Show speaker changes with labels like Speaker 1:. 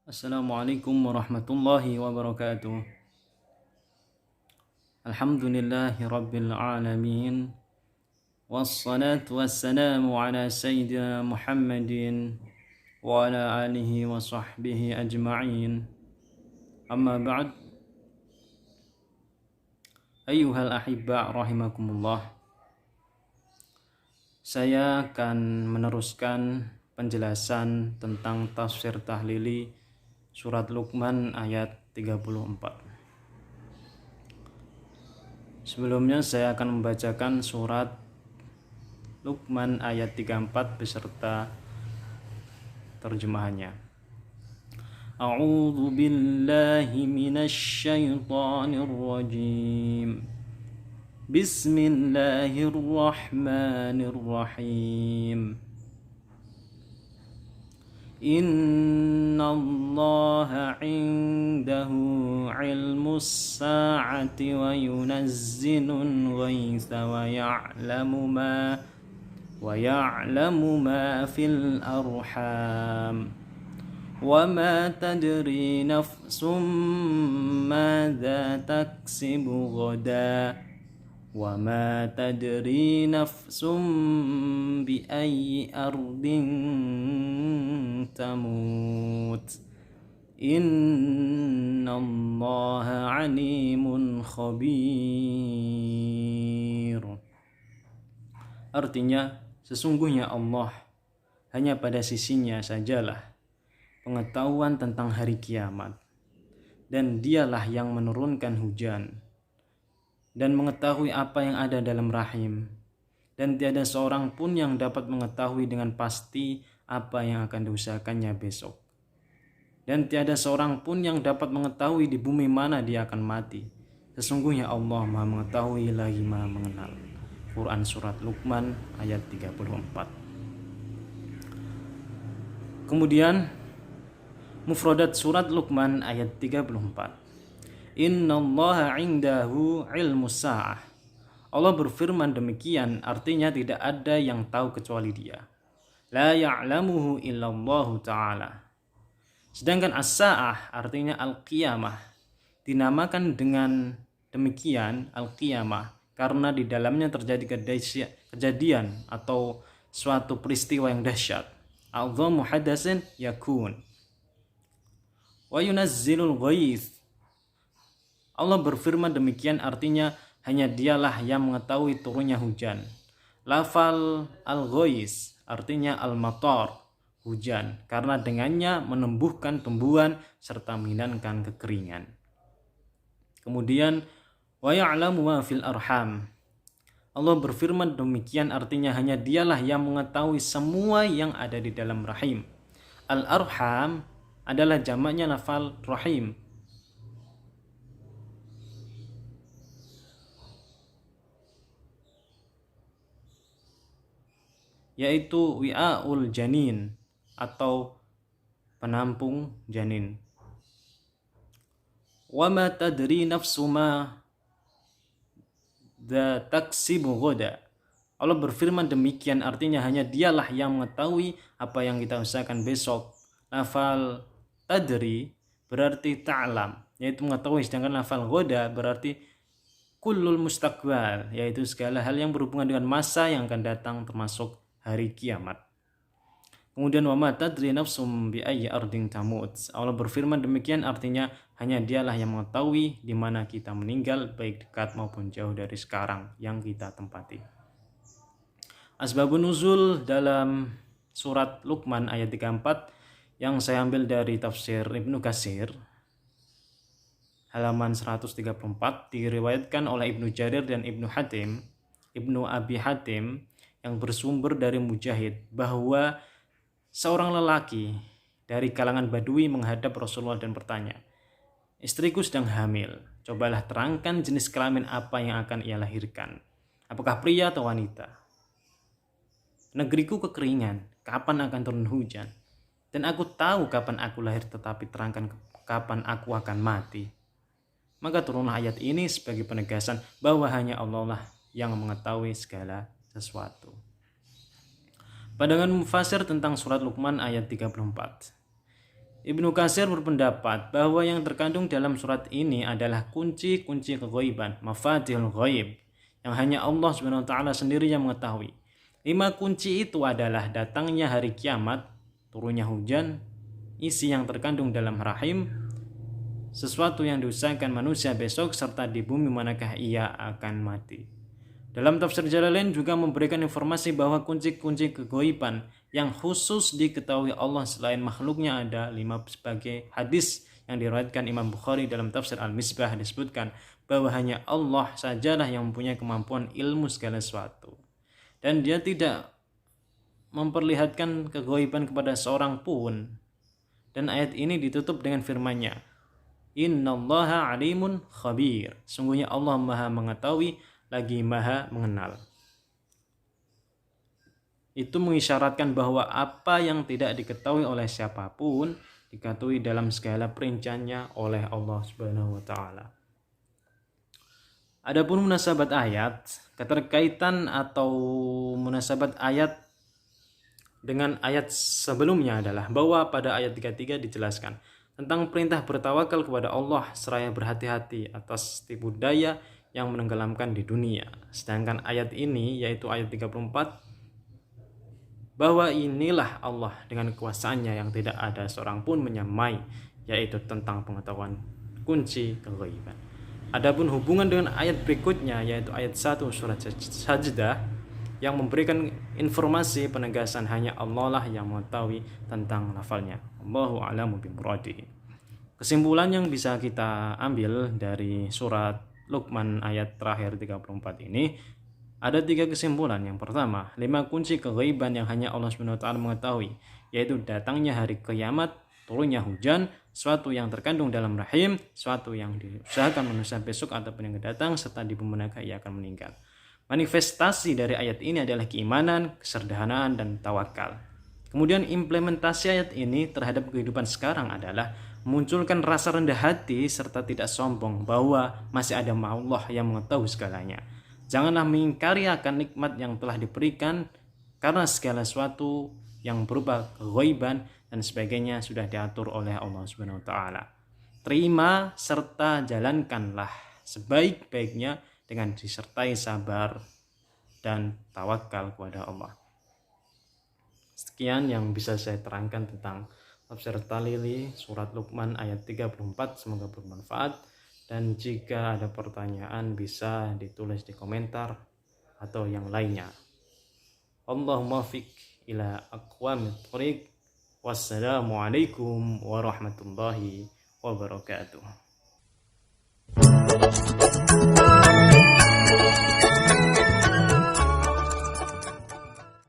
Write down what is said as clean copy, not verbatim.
Speaker 1: Assalamualaikum warahmatullahi wabarakatuh. Alhamdulillahi rabbil alamin. Wassalatu wassalamu ala sayyidina Muhammadin wa ala alihi wa sahbihi ajma'in. Amma ba'd. Ayyuhal ahibba rahimakumullah. Saya akan meneruskan penjelasan tentang tafsir tahlili surat Luqman ayat 34. Sebelumnya saya akan membacakan surat Luqman ayat 34 beserta terjemahannya. A'udzu billahi minasy syaithanir rajim. Bismillahirrahmanirrahim. Innallaha 'indahu 'ilmus sa'ati wa yunazzilul ghaitsa wa ya'lamu ma fil arham wa ma tadri nafsum madza taksibu ghadan wa ma tadri nafsum bi ayyi ardin tamut innallaha alimun khabir. Artinya, sesungguhnya Allah hanya pada sisinya sajalah pengetahuan tentang hari kiamat, dan dialah yang menurunkan hujan dan mengetahui apa yang ada dalam rahim, dan tiada seorang pun yang dapat mengetahui dengan pasti apa yang akan diusahakannya besok, dan tiada seorang pun yang dapat mengetahui di bumi mana dia akan mati. Sesungguhnya Allah Maha mengetahui lagi Maha mengenal. Quran surat Luqman ayat 34. Kemudian mufradat surat Luqman ayat 34. Innallaha 'indahu 'ilmus sa'ah. Allah berfirman demikian, artinya tidak ada yang tahu kecuali Dia. La ya'lamuhu illallahu ta'ala. Sedangkan as-sa'ah artinya al-qiyamah. Dinamakan dengan demikian al-qiyamah karena di dalamnya terjadi kejadian atau suatu peristiwa yang dahsyat. A'dhamu hadatsin yakun. Wa yunazzilul ghaits. Allah berfirman demikian artinya hanya Dialah yang mengetahui turunnya hujan. Lafal al-ghaits artinya al-matar, hujan, karena dengannya menumbuhkan tumbuhan serta menghilangkan kekeringan. Kemudian wa ya'lamu ma fil arham. Allah berfirman demikian artinya hanya Dialah yang mengetahui semua yang ada di dalam rahim. Al-arham adalah jamaknya lafal rahim. Yaitu wi'aul janin atau penampung janin. Wa ma tadri nafsu ma dza taksibu ghadan. Allah berfirman demikian artinya hanya Dialah yang mengetahui apa yang kita usahakan besok. Lafal tadri berarti ta'lam, yaitu mengetahui, sedangkan lafal ghada berarti kullul mustaqbal, yaitu segala hal yang berhubungan dengan masa yang akan datang termasuk hari kiamat. Kemudian wa ma tadri nafsum bi ayyi ardin tamut. Allah berfirman demikian artinya hanya Dialah yang mengetahui di mana kita meninggal, baik dekat maupun jauh dari sekarang yang kita tempati. Asbabun nuzul dalam surat Luqman ayat 34 yang saya ambil dari tafsir Ibnu Katsir halaman 134, diriwayatkan oleh Ibnu Jarir dan Ibnu Abi Hatim yang bersumber dari Mujahid bahwa seorang lelaki dari kalangan Badui menghadap Rasulullah dan bertanya, "Istriku sedang hamil, cobalah terangkan jenis kelamin apa yang akan ia lahirkan. Apakah pria atau wanita? Negeriku kekeringan, kapan akan turun hujan? Dan aku tahu kapan aku lahir, tetapi terangkan kapan aku akan mati." Maka turunlah ayat ini sebagai penegasan bahwa hanya Allah lah yang mengetahui segala sesuatu. Pandangan mufasir tentang surat Luqman ayat 34. Ibnu Katsir berpendapat bahwa yang terkandung dalam surat ini adalah kunci-kunci keghaiban, mafatihul ghaib, yang hanya Allah Subhanahu wa taala sendiri yang mengetahui. 5 kunci itu adalah datangnya hari kiamat, turunnya hujan, isi yang terkandung dalam rahim, sesuatu yang diusahakan manusia besok, serta di bumi manakah ia akan mati. Dalam tafsir Jalalain juga memberikan informasi bahwa kunci-kunci keghaiban yang khusus diketahui Allah selain makhluknya ada 5 sebagai hadis yang diriwayatkan Imam Bukhari dalam tafsir Al-Misbah disebutkan bahwa hanya Allah sajalah yang mempunyai kemampuan ilmu segala sesuatu. Dan dia tidak memperlihatkan keghaiban kepada seorang pun. Dan ayat ini ditutup dengan firman-Nya, Innallaha alimun khabir. Sungguhnya Allah Maha mengetahui lagi Maha mengenal. Itu mengisyaratkan bahwa apa yang tidak diketahui oleh siapapun diketahui dalam segala perinciannya oleh Allah Subhanahu wa taala. Adapun munasabat ayat, keterkaitan atau munasabat ayat dengan ayat sebelumnya adalah bahwa pada ayat 33 dijelaskan tentang perintah bertawakal kepada Allah seraya berhati-hati atas tipu daya yang menenggelamkan di dunia. Sedangkan ayat ini yaitu ayat 34 bahwa inilah Allah dengan kekuasaannya yang tidak ada seorang pun menyamai, yaitu tentang pengetahuan kunci keghaiban. Adapun hubungan dengan ayat berikutnya yaitu ayat 1 surat Sajdah yang memberikan informasi penegasan hanya Allah lah yang mengetahui tentang lafalnya. Allahu a'lamu bimuradihi. Kesimpulan yang bisa kita ambil dari surat Luqman ayat terakhir 34 ini ada 3 kesimpulan. Yang pertama, 5 kunci keghaiban yang hanya Allah SWT mengetahui, yaitu datangnya hari kiamat, turunnya hujan, suatu yang terkandung dalam rahim, suatu yang diusahakan manusia besok ataupun yang datang, serta di bumi manakah ia akan meninggal. Manifestasi dari ayat ini adalah keimanan, kesederhanaan, dan tawakal. Kemudian implementasi ayat ini terhadap kehidupan sekarang adalah memunculkan rasa rendah hati serta tidak sombong bahwa masih ada Allah yang mengetahui segalanya. Janganlah mengingkari akan nikmat yang telah diberikan karena segala sesuatu yang berupa keghaiban dan sebagainya sudah diatur oleh Allah Subhanahu wa taala. Terima serta jalankanlah sebaik-baiknya dengan disertai sabar dan tawakal kepada Allah. Sekian yang bisa saya terangkan tentang tafsir Talili surat Luqman ayat 34. Semoga bermanfaat, dan jika ada pertanyaan bisa ditulis di komentar atau yang lainnya. Allahumma fiq ila aqwamit thoriq. Wassalamualaikum warahmatullahi wabarakatuh.